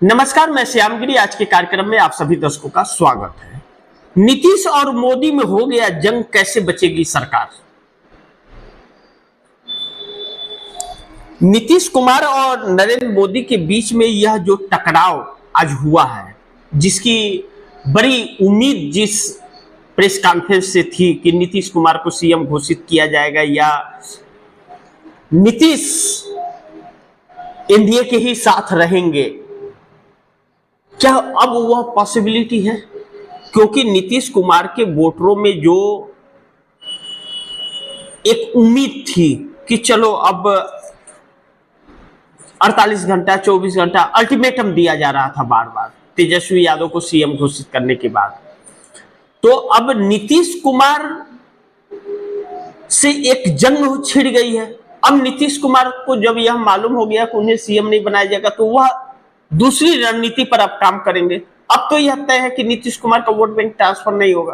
नमस्कार, मैं श्यामगिरी। आज के कार्यक्रम में आप सभी दर्शकों का स्वागत है। नीतीश और मोदी में हो गया जंग, कैसे बचेगी सरकार? नीतीश कुमार और नरेंद्र मोदी के बीच में यह जो टकराव आज हुआ है, जिसकी बड़ी उम्मीद जिस प्रेस कॉन्फ्रेंस से थी कि नीतीश कुमार को सीएम घोषित किया जाएगा या नीतीश एनडीए के ही साथ रहेंगे, क्या अब वह पॉसिबिलिटी है? क्योंकि नीतीश कुमार के वोटरों में जो एक उम्मीद थी कि चलो अब 48 घंटा 24 घंटा अल्टीमेटम दिया जा रहा था बार बार तेजस्वी यादव को सीएम घोषित करने के बाद, तो अब नीतीश कुमार से एक जंग छिड़ गई है। अब नीतीश कुमार को जब यह मालूम हो गया कि उन्हें सीएम नहीं बनाया जाएगा, तो वह दूसरी रणनीति पर अब काम करेंगे। अब तो यह तय है कि नीतीश कुमार का वोट बैंक ट्रांसफर नहीं होगा।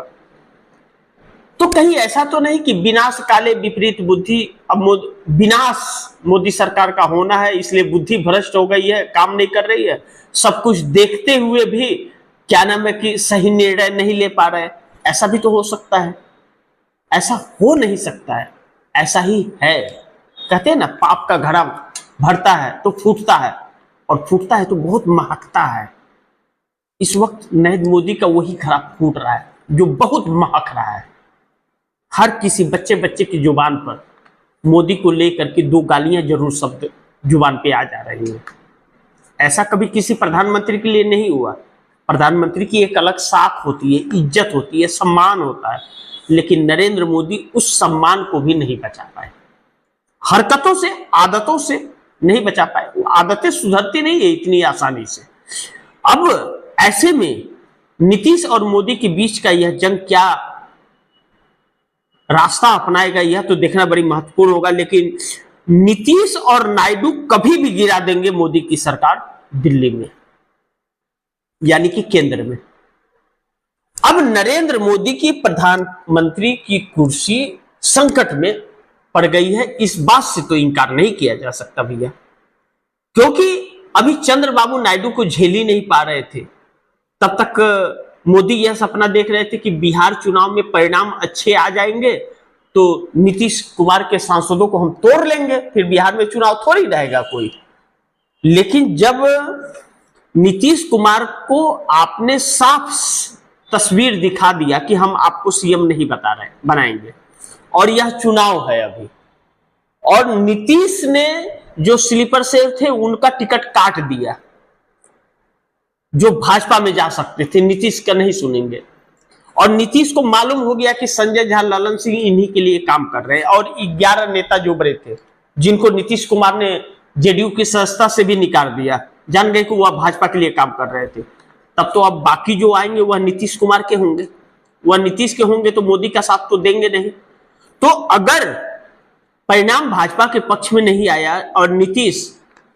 तो कहीं ऐसा तो नहीं कि विनाश काले विपरीत बुद्धि, अब विनाश मोदी सरकार का होना है, इसलिए बुद्धि भ्रष्ट हो गई है, काम नहीं कर रही है, सब कुछ देखते हुए भी क्या नाम है कि सही निर्णय नहीं ले पा रहे। ऐसा भी तो हो सकता है। ऐसा हो नहीं सकता है, ऐसा ही है। कहते हैं ना, पाप का घड़ा भरता है तो फूटता है, और फूटता है तो बहुत महकता है। इस वक्त नरेंद्र मोदी का वही घड़ा फूट रहा है जो बहुत महक रहा है। हर किसी बच्चे बच्चे की जुबान पर मोदी को लेकर के दो गालियां जरूर शब्द जुबान पे आ जा रही हैं। ऐसा कभी किसी प्रधानमंत्री के लिए नहीं हुआ। प्रधानमंत्री की एक अलग साख होती है, इज्जत होती है, सम्मान होता है, लेकिन नरेंद्र मोदी उस सम्मान को भी नहीं बचा पाए। हरकतों से, आदतों से नहीं बचा पाए। वो आदतें सुधरती नहीं है इतनी आसानी से। अब ऐसे में नीतीश और मोदी के बीच का यह जंग क्या रास्ता अपनाएगा, यह तो देखना बड़ी महत्वपूर्ण होगा। लेकिन नीतीश और नायडू कभी भी गिरा देंगे मोदी की सरकार दिल्ली में, यानी कि केंद्र में। अब नरेंद्र मोदी की प्रधानमंत्री की कुर्सी संकट में पड़ गई है, इस बात से तो इनकार नहीं किया जा सकता भैया। क्योंकि अभी चंद्रबाबू नायडू को झेल ही नहीं पा रहे थे, तब तक मोदी यह सपना देख रहे थे कि बिहार चुनाव में परिणाम अच्छे आ जाएंगे तो नीतीश कुमार के सांसदों को हम तोड़ लेंगे, फिर बिहार में चुनाव थोड़ी रहेगा कोई। लेकिन जब नीतीश कुमार को आपने साफ तस्वीर दिखा दिया कि हम आपको सीएम नहीं बनाएंगे, और यह चुनाव है अभी, और नीतीश ने जो स्लीपर सेल थे उनका टिकट काट दिया, जो भाजपा में जा सकते थे, नीतीश का नहीं सुनेंगे। और नीतीश को मालूम हो गया कि संजय झा, ललन सिंह इन्हीं के लिए काम कर रहे हैं, और 11 नेता जो बड़े थे जिनको नीतीश कुमार ने जेडीयू की संस्था से भी निकाल दिया, जान गए कि वह भाजपा के लिए काम कर रहे थे। तब तो अब बाकी जो आएंगे वह नीतीश कुमार के होंगे, वह नीतीश के होंगे, तो मोदी का साथ तो देंगे नहीं। तो अगर परिणाम भाजपा के पक्ष में नहीं आया और नीतीश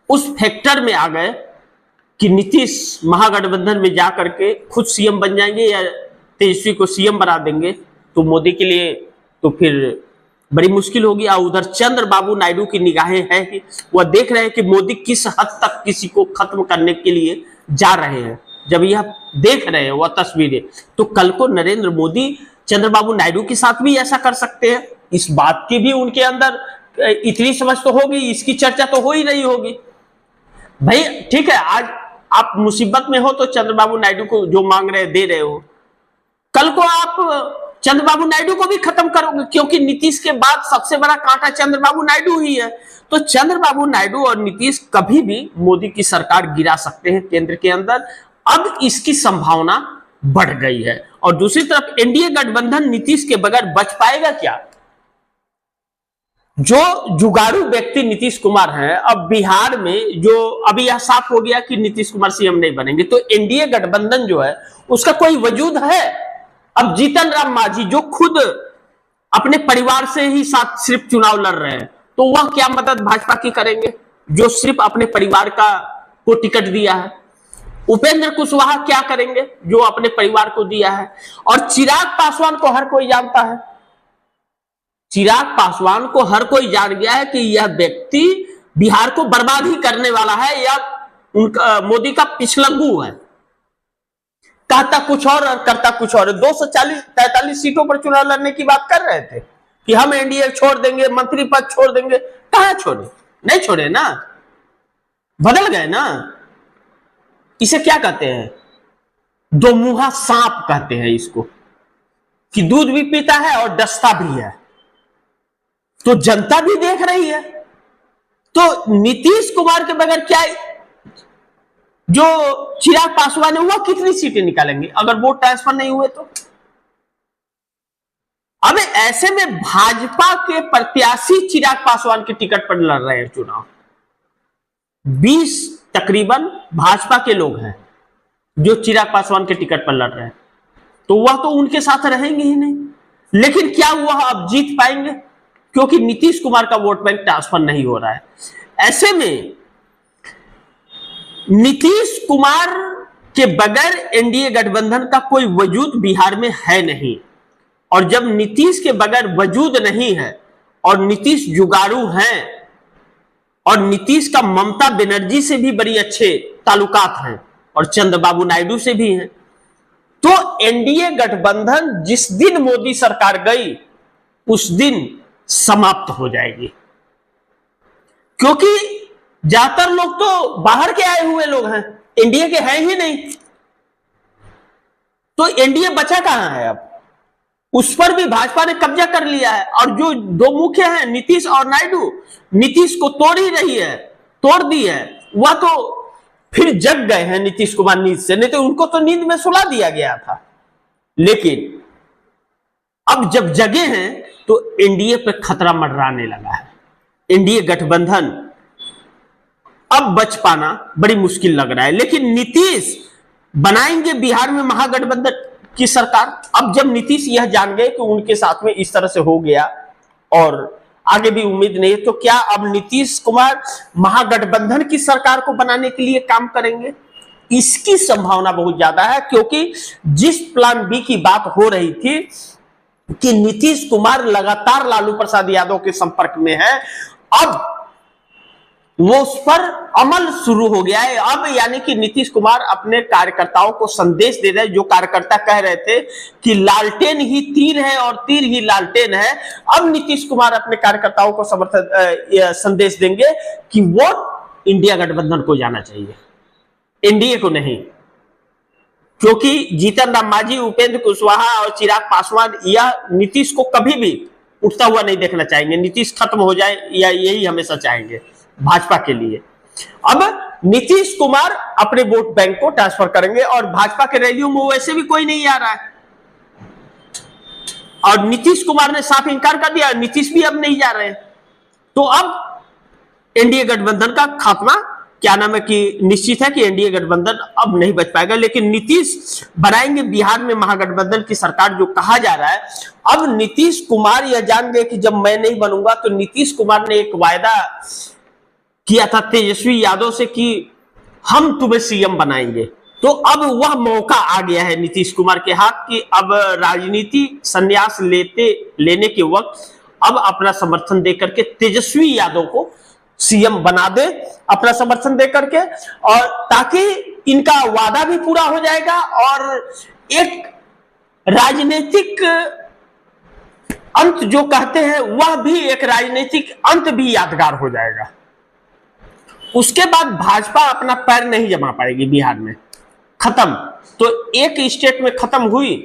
उस फैक्टर में आ गए कि नीतीश महागठबंधन में जाकर के खुद सीएम बन जाएंगे या तेजस्वी को सीएम बना देंगे, तो मोदी के लिए तो फिर बड़ी मुश्किल होगी। और उधर चंद्रबाबू नायडू की निगाहें हैं कि वह देख रहे हैं कि मोदी किस हद तक किसी को खत्म करने के लिए जा रहे हैं। जब यह देख रहे हैं वह तस्वीरें, तो कल को नरेंद्र मोदी चंद्रबाबू नायडू के साथ भी ऐसा कर सकते हैं। इस बात की भी उनके अंदर इतनी समझ तो होगी, इसकी चर्चा तो हो ही रही होगी। भाई ठीक है, आज आप मुसीबत में हो तो चंद्रबाबू नायडू को जो मांग रहे दे रहे हो, कल को आप चंद्रबाबू नायडू को भी खत्म करोगे, क्योंकि नीतीश के बाद सबसे बड़ा कांटा चंद्रबाबू नायडू ही है। तो चंद्रबाबू नायडू और नीतीश कभी भी मोदी की सरकार गिरा सकते हैं केंद्र के अंदर। अब इसकी संभावना बढ़ गई है। और दूसरी तरफ एनडीए गठबंधन नीतीश के बगैर बच पाएगा क्या? जो जुगाड़ू व्यक्ति नीतीश कुमार हैं, अब बिहार में जो अभी यह साफ हो गया कि नीतीश कुमार सीएम नहीं बनेंगे, तो एनडीए गठबंधन जो है उसका कोई वजूद है? अब जीतन राम मांझी जो खुद अपने परिवार से ही साथ सिर्फ चुनाव लड़ रहे हैं, तो वह क्या मदद भाजपा की करेंगे जो सिर्फ अपने परिवार को टिकट दिया है? उपेंद्र कुशवाहा क्या करेंगे जो अपने परिवार को दिया है? और चिराग पासवान को हर कोई जानता है। चिराग पासवान को हर कोई जान गया है कि यह व्यक्ति बिहार को बर्बाद ही करने वाला है, या उनका मोदी का पिछलग्गू है, कहता कुछ और करता कुछ और। 243 सीटों पर चुनाव लड़ने की बात कर रहे थे कि हम एनडीए छोड़ देंगे, मंत्री पद छोड़ देंगे। कहां छोड़े? नहीं छोड़े ना, बदल गए ना। इसे क्या कहते हैं? दो मुहा सांप कहते हैं इसको, कि दूध भी पीता है और डसता भी है। तो जनता भी देख रही है। तो नीतीश कुमार के बगैर क्या जो चिराग पासवान है वह कितनी सीटें निकालेंगे अगर वोट ट्रांसफर नहीं हुए तो? अब ऐसे में भाजपा के प्रत्याशी चिराग पासवान के टिकट पर लड़ रहे हैं चुनाव। 20 तकरीबन भाजपा के लोग हैं जो चिराग पासवान के टिकट पर लड़ रहे हैं, तो वह तो उनके साथ रहेंगे ही नहीं। लेकिन क्या वह अब जीत पाएंगे? क्योंकि नीतीश कुमार का वोट बैंक ट्रांसफर नहीं हो रहा है। ऐसे में नीतीश कुमार के बगैर एनडीए गठबंधन का कोई वजूद बिहार में है नहीं। और जब नीतीश के बगैर वजूद नहीं है और नीतीश जुगाड़ू हैं और नीतीश का ममता बनर्जी से भी बड़ी अच्छे ताल्लुकात हैं और चंद्रबाबू नायडू से भी हैं, तो एनडीए गठबंधन जिस दिन मोदी सरकार गई उस दिन समाप्त हो जाएगी। क्योंकि ज्यादातर लोग तो बाहर के आए हुए लोग हैं, एनडीए के हैं ही नहीं। तो एनडीए बचा कहां है अब? उस पर भी भाजपा ने कब्जा कर लिया है। और जो दो मुख्य हैं नीतीश और नायडू, नीतीश को तोड़ ही रही है, तोड़ दी है। वह तो फिर जग गए हैं नीतीश कुमार नींद से, नहीं तो उनको तो नींद में सुला दिया गया था। लेकिन अब जब जगे हैं तो एनडीए पे खतरा मंडराने लगा है। एनडीए गठबंधन अब बच पाना बड़ी मुश्किल लग रहा है। लेकिन नीतीश बनाएंगे बिहार में महागठबंधन की सरकार। अब जब नीतीश यह जान गए कि उनके साथ में इस तरह से हो गया और आगे भी उम्मीद नहीं है, तो क्या अब नीतीश कुमार महागठबंधन की सरकार को बनाने के लिए काम करेंगे? इसकी संभावना बहुत ज्यादा है। क्योंकि जिस प्लान बी की बात हो रही थी कि नीतीश कुमार लगातार लालू प्रसाद यादव के संपर्क में है, अब वो उस पर अमल शुरू हो गया है। अब यानी कि नीतीश कुमार अपने कार्यकर्ताओं को संदेश दे रहे हैं। जो कार्यकर्ता कह रहे थे कि लालटेन ही तीर है और तीर ही लालटेन है, अब नीतीश कुमार अपने कार्यकर्ताओं को संदेश देंगे कि वोट इंडिया गठबंधन को जाना चाहिए, एनडीए को नहीं। क्योंकि जीतन राम मांझी, उपेंद्र कुशवाहा और चिराग पासवान यह नीतीश को कभी भी उठता हुआ नहीं देखना चाहेंगे। नीतीश खत्म हो जाए या यही हमेशा चाहेंगे भाजपा के लिए। अब नीतीश कुमार अपने वोट बैंक को ट्रांसफर करेंगे और भाजपा के रैलियों में वैसे भी कोई नहीं आ रहा है। और नीतीश कुमार ने साफ इंकार कर दिया, नीतीश भी अब नहीं जा रहे हैं। तो अब एनडीए गठबंधन का खात्मा क्या नाम है कि निश्चित है कि एनडीए गठबंधन अब नहीं बच पाएगा। लेकिन नीतीश बनाएंगे बिहार में महागठबंधन की सरकार जो कहा जा रहा है। अब नीतीश कुमार यह जान गए कि जब मैं नहीं बनूंगा, तो नीतीश कुमार ने एक वायदा किया था तेजस्वी यादव से कि हम तुम्हें सीएम बनाएंगे। तो अब वह मौका आ गया है नीतीश कुमार के हाथ कि अब राजनीति संन्यास लेने के वक्त अब अपना समर्थन देकर के तेजस्वी यादव को सीएम बना दे, अपना समर्थन देकर के, और ताकि इनका वादा भी पूरा हो जाएगा और एक राजनीतिक अंत जो कहते हैं वह भी एक राजनीतिक अंत भी यादगार हो जाएगा। उसके बाद भाजपा अपना पैर नहीं जमा पाएगी बिहार में, खत्म। तो एक स्टेट में खत्म हुई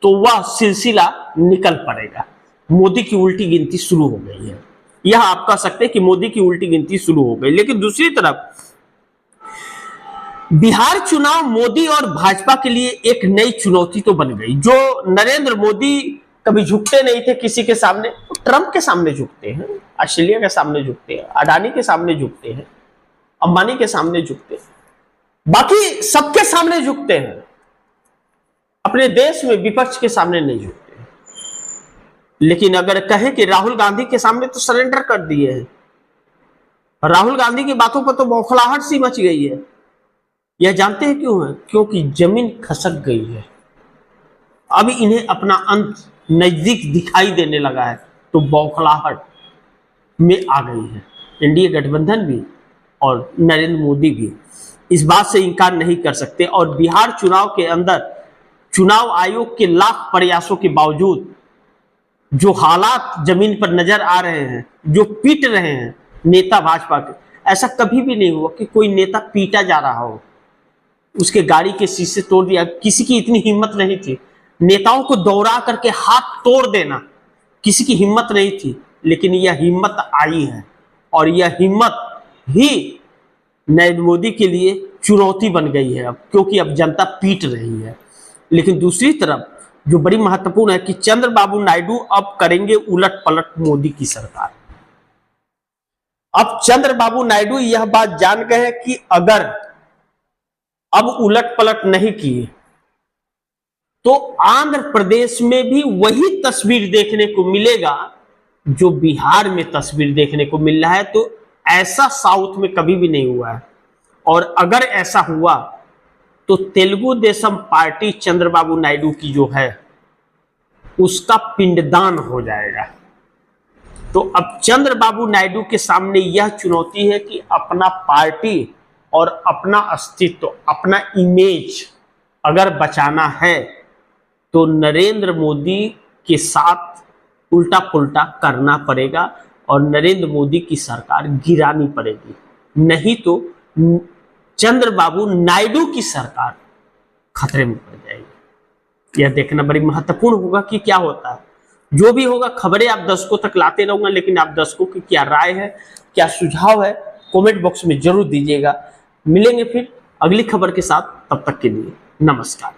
तो वह सिलसिला निकल पड़ेगा। मोदी की उल्टी गिनती शुरू हो गई है, यह आप कह सकते हैं कि मोदी की उल्टी गिनती शुरू हो गई। लेकिन दूसरी तरफ बिहार चुनाव मोदी और भाजपा के लिए एक नई चुनौती तो बन गई। जो नरेंद्र मोदी कभी झुकते नहीं थे किसी के सामने, ट्रंप के सामने झुकते हैं, ऑस्ट्रेलिया के सामने झुकते हैं, अडानी के सामने झुकते हैं, अंबानी के सामने झुकते हैं, बाकी सबके सामने झुकते हैं। अपने देश में विपक्ष के सामने नहीं झुकते हैं। लेकिन अगर कहें कि राहुल गांधी के सामने तो सरेंडर कर दिए हैं। राहुल गांधी की बातों पर तो बौखलाहट सी मच गई है। यह जानते हैं क्यों है? क्योंकि जमीन खसक गई है। अब इन्हें अपना अंत नजदीक दिखाई देने लगा है, तो बौखलाहट में आ गई है एनडीए गठबंधन भी और नरेंद्र मोदी भी। इस बात से इनकार नहीं कर सकते। और बिहार चुनाव के अंदर चुनाव आयोग के लाख प्रयासों के बावजूद जो हालात जमीन पर नजर आ रहे हैं, जो पीट रहे हैं नेता भाजपा के, ऐसा कभी भी नहीं हुआ कि कोई नेता पीटा जा रहा हो, उसके गाड़ी के शीशे तोड़ दिया। किसी की इतनी हिम्मत नहीं थी, नेताओं को दौड़ा करके हाथ तोड़ देना किसी की हिम्मत नहीं थी, लेकिन यह हिम्मत आई है और यह हिम्मत ही नरेंद्र मोदी के लिए चुनौती बन गई है अब, क्योंकि अब जनता पीट रही है। लेकिन दूसरी तरफ जो बड़ी महत्वपूर्ण है कि चंद्रबाबू नायडू अब करेंगे उलट पलट मोदी की सरकार। अब चंद्रबाबू नायडू यह बात जान गए हैं कि अगर अब उलट पलट नहीं किए तो आंध्र प्रदेश में भी वही तस्वीर देखने को मिलेगा जो बिहार में तस्वीर देखने को मिल रहा है। तो ऐसा साउथ में कभी भी नहीं हुआ है, और अगर ऐसा हुआ तो तेलुगु देशम पार्टी चंद्रबाबू नायडू की जो है उसका पिंडदान हो जाएगा। तो अब चंद्रबाबू नायडू के सामने यह चुनौती है कि अपना पार्टी और अपना अस्तित्व, अपना इमेज अगर बचाना है तो नरेंद्र मोदी के साथ उल्टा पुल्टा करना पड़ेगा और नरेंद्र मोदी की सरकार गिरानी पड़ेगी, नहीं तो चंद्रबाबू नायडू की सरकार खतरे में पड़ जाएगी। यह देखना बड़ी महत्वपूर्ण होगा कि क्या होता है। जो भी होगा खबरें आप दर्शकों तक लाते रहूंगा, लेकिन आप दर्शकों की क्या राय है, क्या सुझाव है, कमेंट बॉक्स में जरूर दीजिएगा। मिलेंगे फिर अगली खबर के साथ, तब तक के लिए नमस्कार।